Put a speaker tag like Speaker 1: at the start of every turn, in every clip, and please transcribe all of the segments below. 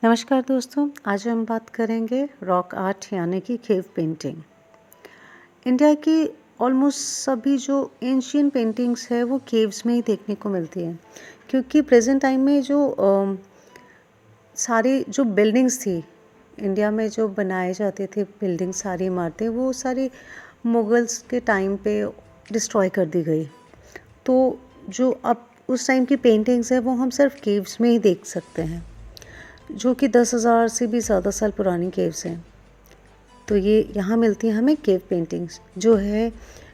Speaker 1: नमस्कार दोस्तों, आज हम बात करेंगे रॉक आर्ट यानी कि केव पेंटिंग। इंडिया की ऑलमोस्ट सभी जो एंशियंट पेंटिंग्स है वो केव्स में ही देखने को मिलती है, क्योंकि प्रेजेंट टाइम में जो सारी जो बिल्डिंग्स थी इंडिया में, जो बनाए जाते थे बिल्डिंग, सारी इमारतें, वो सारी मुगल्स के टाइम पे डिस्ट्रॉय कर दी गई। तो जो अब उस टाइम की पेंटिंग्स है वो हम सिर्फ केव्स में ही देख सकते हैं, जो कि 10,000 से भी ज़्यादा साल पुरानी केव्स हैं। तो ये यहाँ मिलती हैं हमें केव पेंटिंग्स, जो है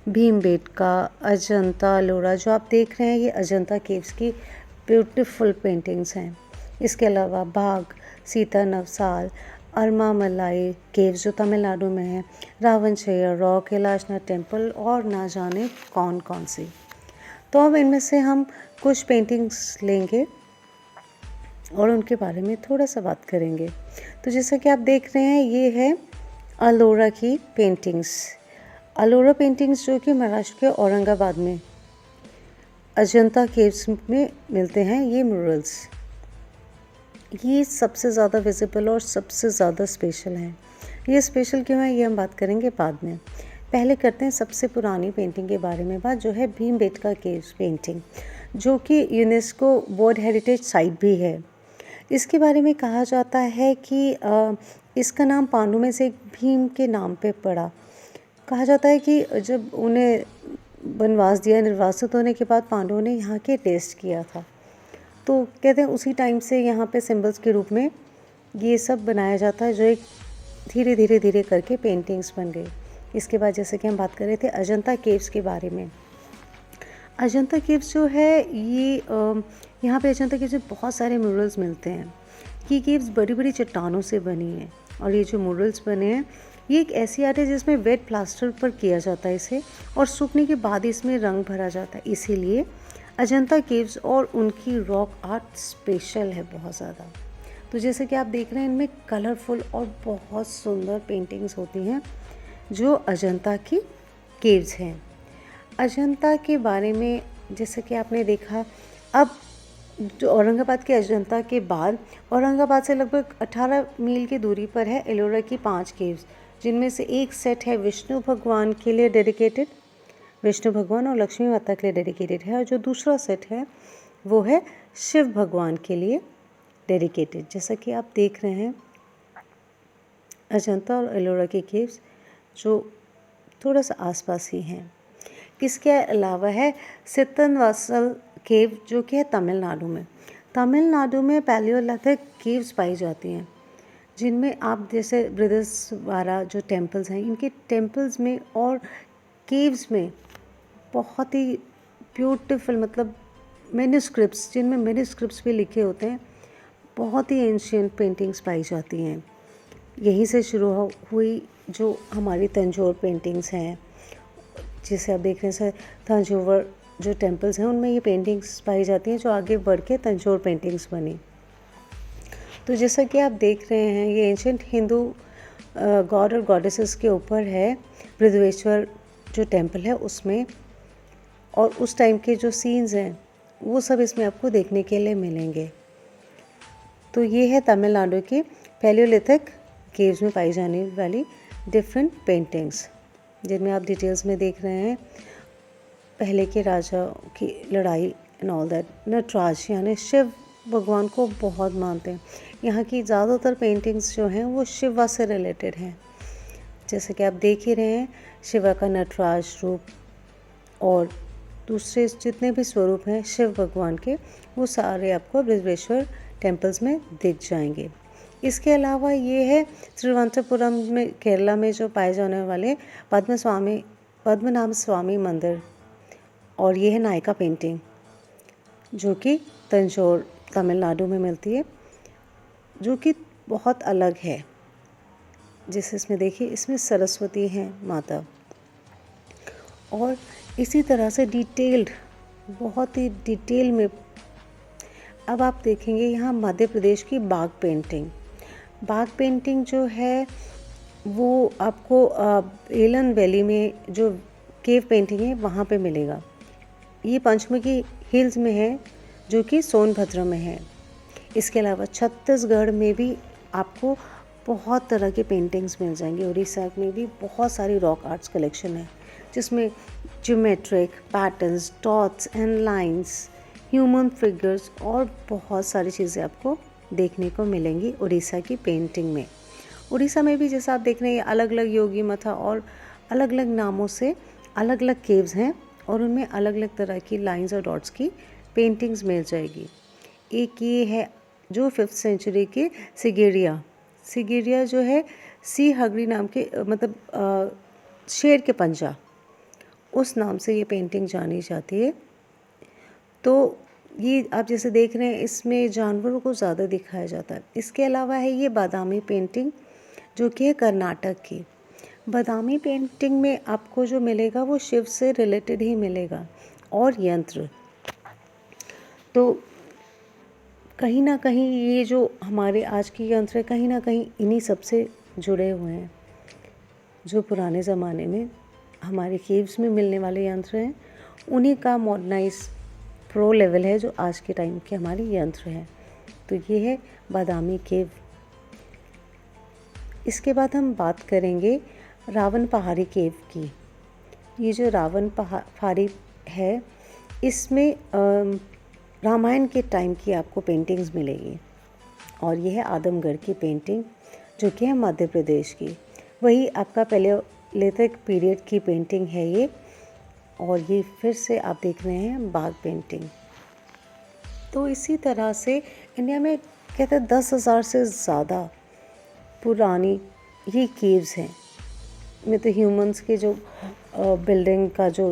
Speaker 1: भीमबेटका, अजंता, एलोरा। जो आप देख रहे हैं ये अजंता केव्स की ब्यूटीफुल पेंटिंग्स हैं। इसके अलावा बाघ, सीता नवसाल, अरमामलाई केव्स जो तमिलनाडु में है, रावण शैया रॉक, कैलाशनाथ टेम्पल और ना जाने कौन कौन सी। तो अब इनमें से हम कुछ पेंटिंग्स लेंगे और उनके बारे में थोड़ा सा बात करेंगे। तो जैसा कि आप देख रहे हैं ये है अलोरा की पेंटिंग्स। अलोरा पेंटिंग्स जो कि महाराष्ट्र के औरंगाबाद में अजंता केव्स में मिलते हैं। ये म्यूरल्स ये सबसे ज़्यादा विजिबल और सबसे ज़्यादा स्पेशल हैं। ये स्पेशल क्यों है ये हम बात करेंगे बाद में। पहले करते हैं सबसे पुरानी पेंटिंग के बारे में बात, जो है भीमबेटका केव्स पेंटिंग, जो कि यूनेस्को वर्ल्ड हेरिटेज साइट भी है। इसके बारे में कहा जाता है कि इसका नाम पांडु में से एक भीम के नाम पे पड़ा। कहा जाता है कि जब उन्हें वनवास दिया, निर्वासित होने के बाद पांडवों ने यहाँ के टेस्ट किया था, तो कहते हैं उसी टाइम से यहाँ पे सिंबल्स के रूप में ये सब बनाया जाता है, जो एक धीरे करके पेंटिंग्स बन गई। इसके बाद जैसे कि हम बात कर रहे थे अजंता केव्स के बारे में। अजंता केव्स जो है ये यहाँ पे अजंता केव्स में बहुत सारे म्यूरल्स मिलते हैं। ये केव्स बड़ी बड़ी चट्टानों से बनी हैं, और ये जो म्यूरल्स बने हैं ये एक ऐसी आर्ट है जिसमें वेट प्लास्टर पर किया जाता है इसे, और सूखने के बाद इसमें रंग भरा जाता है। इसीलिए अजंता केव्स और उनकी रॉक आर्ट स्पेशल है बहुत ज़्यादा। तो जैसे कि आप देख रहे हैं इनमें कलरफुल और बहुत सुंदर पेंटिंग्स होती हैं जो अजंता की केव्स हैं। अजंता के बारे में जैसे कि आपने देखा, अब जो औरंगाबाद के अजंता के बाद औरंगाबाद से लगभग 18 मील की दूरी पर है एलोरा की 5 केव्स, जिनमें से एक सेट है विष्णु भगवान के लिए डेडिकेटेड, विष्णु भगवान और लक्ष्मी माता के लिए डेडिकेटेड है, और जो दूसरा सेट है वो है शिव भगवान के लिए डेडिकेटेड। जैसा कि आप देख रहे हैं अजंता और एलोरा के केव्स जो थोड़ा सा आसपास ही हैं। इसके अलावा है सितनवासल केव, जो कि है तमिलनाडु में। तमिलनाडु में पैलियोलिथिक केव्स पाई जाती हैं, जिनमें आप जैसे बृहदीश्वरा जो टेम्पल्स हैं, इनके टेम्पल्स में और केव्स में बहुत ही ब्यूटीफुल, मतलब मैन्युस्क्रिप्ट्स, जिनमें मैन्युस्क्रिप्ट्स भी लिखे होते हैं, बहुत ही एंशियंट पेंटिंग्स पाई जाती हैं। यहीं से शुरू हुई जो हमारी तंजौर पेंटिंग्स हैं, जिसे आप देख रहे हैं तंजौर जो टेम्पल्स हैं उनमें ये पेंटिंग्स पाई जाती हैं, जो आगे बढ़ के तंजौर पेंटिंग्स बनी। तो जैसा कि आप देख रहे हैं ये एंशियंट हिंदू गॉड और गॉडेसेस के ऊपर है। बृहदेश्वर जो टेम्पल है उसमें, और उस टाइम के जो सीन्स हैं वो सब इसमें आपको देखने के लिए मिलेंगे। तो ये है तमिलनाडु के पैलियोलिथिक केव्स में पाई जाने वाली डिफरेंट पेंटिंग्स, जिनमें आप डिटेल्स में देख रहे हैं पहले के राजा की लड़ाई एंड ऑल दैट। नटराज यानी शिव भगवान को बहुत मानते हैं। यहाँ की ज़्यादातर पेंटिंग्स जो हैं वो शिवा से रिलेटेड हैं। जैसे कि आप देख ही रहे हैं शिवा का नटराज रूप, और दूसरे जितने भी स्वरूप हैं शिव भगवान के, वो सारे आपको बृहदेश्वर टेम्पल्स में दिख जाएंगे। इसके अलावा ये है तिरुवनंतपुरम में, केरला में जो पाए जाने वाले पद्मनाभ स्वामी मंदिर, और ये है नायका पेंटिंग जो कि तंजौर तमिलनाडु में मिलती है, जो कि बहुत अलग है। जैसे इसमें देखिए इसमें सरस्वती हैं माता, और इसी तरह से डिटेल्ड, बहुत ही डिटेल में अब आप देखेंगे यहाँ मध्य प्रदेश की बाघ पेंटिंग जो है वो आपको एलन वैली में जो केव पेंटिंग है वहाँ पे मिलेगा। ये पंचमुखी हिल्स में है, जो कि सोनभद्र में है। इसके अलावा छत्तीसगढ़ में भी आपको बहुत तरह की पेंटिंग्स मिल जाएंगी। उड़ीसा में भी बहुत सारी रॉक आर्ट्स कलेक्शन है जिसमें geometric patterns, dots and lines, human figures और बहुत सारी चीज़ें आपको देखने को मिलेंगी उड़ीसा की पेंटिंग में। उड़ीसा में भी जैसा आप देख रहे हैं अलग अलग योगी मथा और अलग अलग नामों से अलग अलग केव्स हैं और उनमें अलग अलग तरह की लाइंस और डॉट्स की पेंटिंग्स मिल जाएगी। एक ये है जो 5th सेंचुरी के सिगेरिया जो है सी हगरी नाम के मतलब शेर के पंजा उस नाम से ये पेंटिंग जानी जाती है। तो ये आप जैसे देख रहे हैं इसमें जानवरों को ज़्यादा दिखाया जाता है। इसके अलावा है ये बादामी पेंटिंग जो कि है कर्नाटक की। बादामी पेंटिंग में आपको जो मिलेगा वो शिव से रिलेटेड ही मिलेगा और यंत्र। तो कहीं ना कहीं ये जो हमारे आज के यंत्र है कहीं ना कहीं इन्हीं सब से जुड़े हुए हैं। जो पुराने ज़माने में हमारे केव्स में मिलने वाले यंत्र हैं उन्हीं का मॉडर्नाइज प्रो लेवल है जो आज के टाइम के हमारे यंत्र हैं। तो ये है बादामी केव। इसके बाद हम बात करेंगे रावण पहाड़ी केव की। ये जो रावण पहाड़ी है इसमें रामायण के टाइम की आपको पेंटिंग्स मिलेगी और ये है आदमगढ़ की पेंटिंग जो कि है मध्य प्रदेश की। वही आपका पैलेओलिथिक पीरियड की पेंटिंग है ये। और ये फिर से आप देख रहे हैं बाघ पेंटिंग। तो इसी तरह से इंडिया में कहते हैं 10,000 से ज़्यादा पुरानी ये केव्स हैं। में तो ह्यूमंस के जो बिल्डिंग का जो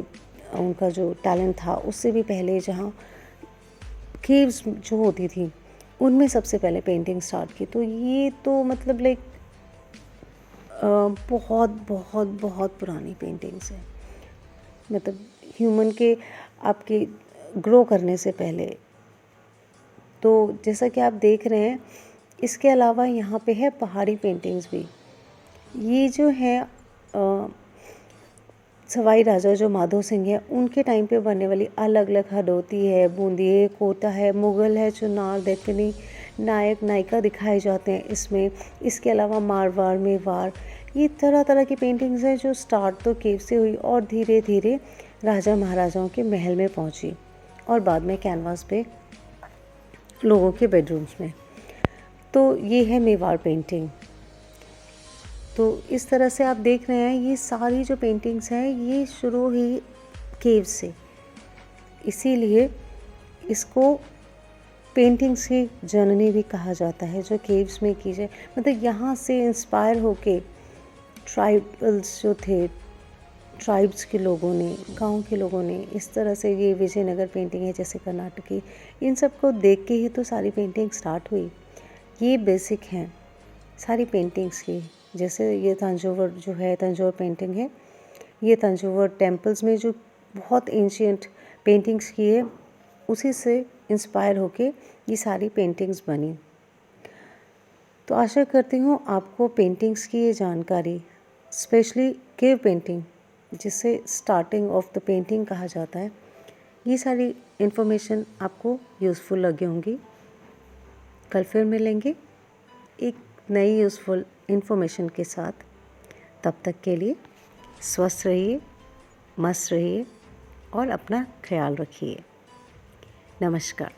Speaker 1: उनका जो टैलेंट था उससे भी पहले जहाँ केव्स जो होती थी उनमें सबसे पहले पेंटिंग स्टार्ट की। तो ये तो मतलब लाइक बहुत बहुत बहुत पुरानी पेंटिंग्स है। मतलब ह्यूमन के आपके ग्रो करने से पहले। तो जैसा कि आप देख रहे हैं इसके अलावा यहाँ पे है पहाड़ी पेंटिंग्स भी। ये जो है सवाई राजा जो माधो सिंह है उनके टाइम पे बनने वाली अलग अलग हडोती है, बूंदी है, कोटा है, मुग़ल है, चुनार, दक्कनी, नायक नायिका दिखाए जाते हैं इसमें। इसके अलावा मारवाड़, मेवाड़, ये तरह तरह की पेंटिंग्स हैं जो स्टार्ट तो केव से हुई और धीरे धीरे राजा महाराजाओं के महल में पहुंची और बाद में कैनवास पे लोगों के बेडरूम्स में। तो ये है मेवाड़ पेंटिंग। तो इस तरह से आप देख रहे हैं ये सारी जो पेंटिंग्स हैं ये शुरू ही केव से, इसीलिए इसको पेंटिंग्स की जननी भी कहा जाता है जो केव्स में की जाए। मतलब यहाँ से इंस्पायर होके ट्राइबल्स जो थे, ट्राइब्स के लोगों ने, गांव के लोगों ने इस तरह से ये विजयनगर पेंटिंग है जैसे कर्नाटक की, इन सब को देख के ही तो सारी पेंटिंग स्टार्ट हुई। ये बेसिक हैं सारी पेंटिंग्स की। जैसे ये तंजौर जो है तंजौर पेंटिंग है, ये तंजौर टेम्पल्स में जो बहुत एंशियंट पेंटिंग्स की है उसी से इंस्पायर होके ये सारी पेंटिंग्स बनी। तो आशा करती हूँ आपको पेंटिंग्स की ये जानकारी, स्पेशली केव पेंटिंग जिसे स्टार्टिंग ऑफ द पेंटिंग कहा जाता है, ये सारी इन्फॉर्मेशन आपको यूज़फुल लगी होंगी। कल फिर मिलेंगे एक नई यूज़फुल इन्फॉर्मेशन के साथ। तब तक के लिए स्वस्थ रहिए, मस्त रहिए और अपना ख्याल रखिए। नमस्कार।